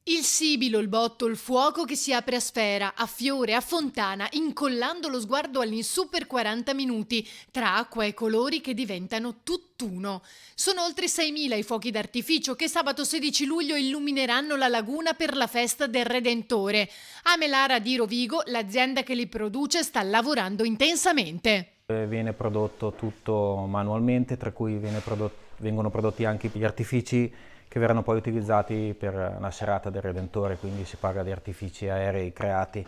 Il sibilo, il botto, il fuoco che si apre a sfera, a fiore, a fontana, incollando lo sguardo all'insù per 40 minuti, tra acqua e colori che diventano tutt'uno. Sono oltre 6.000 i fuochi d'artificio che sabato 16 luglio illumineranno la laguna per la festa del Redentore. A Melara di Rovigo, l'azienda che li produce sta lavorando intensamente. Viene prodotto tutto manualmente, tra cui vengono prodotti anche gli artifici che verranno poi utilizzati per la serata del Redentore, quindi si parla di artifici aerei creati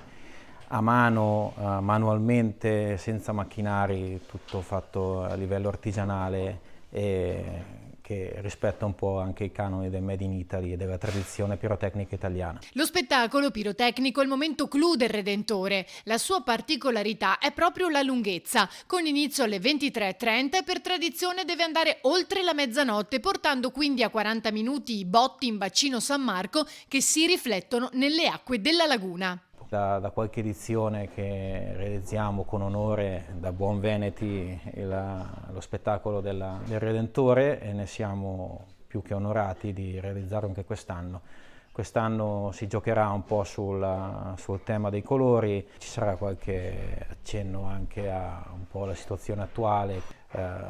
a mano, manualmente, senza macchinari, tutto fatto a livello artigianale e che rispetta un po' anche i canoni del Made in Italy e della tradizione pirotecnica italiana. Lo spettacolo pirotecnico è il momento clou del Redentore. La sua particolarità è proprio la lunghezza, con inizio alle 23:30 e per tradizione deve andare oltre la mezzanotte, portando quindi a 40 minuti i botti in bacino San Marco che si riflettono nelle acque della laguna. Da qualche edizione che realizziamo con onore da buon veneti lo spettacolo del Redentore e ne siamo più che onorati di realizzarlo anche quest'anno. Quest'anno si giocherà un po' sul tema dei colori, ci sarà qualche accenno anche a un po' la situazione attuale.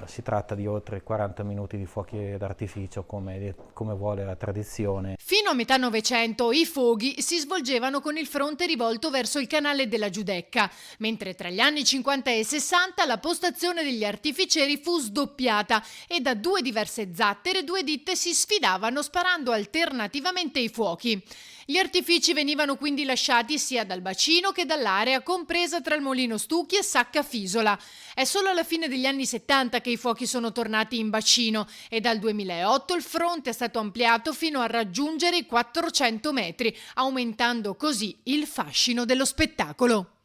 Si tratta di oltre 40 minuti di fuochi d'artificio come vuole la tradizione. Fino a metà Novecento i fuochi si svolgevano con il fronte rivolto verso il canale della Giudecca, mentre tra gli anni 50 e 60 la postazione degli artificieri fu sdoppiata e da due diverse zattere due ditte si sfidavano sparando alternativamente i fuochi. Gli artifici venivano quindi lasciati sia dal bacino che dall'area compresa tra il Molino Stucchi e Sacca Fisola. È solo alla fine degli anni 70 che i fuochi sono tornati in bacino e dal 2008 il fronte è stato ampliato fino a raggiungere i 400 metri, aumentando così il fascino dello spettacolo.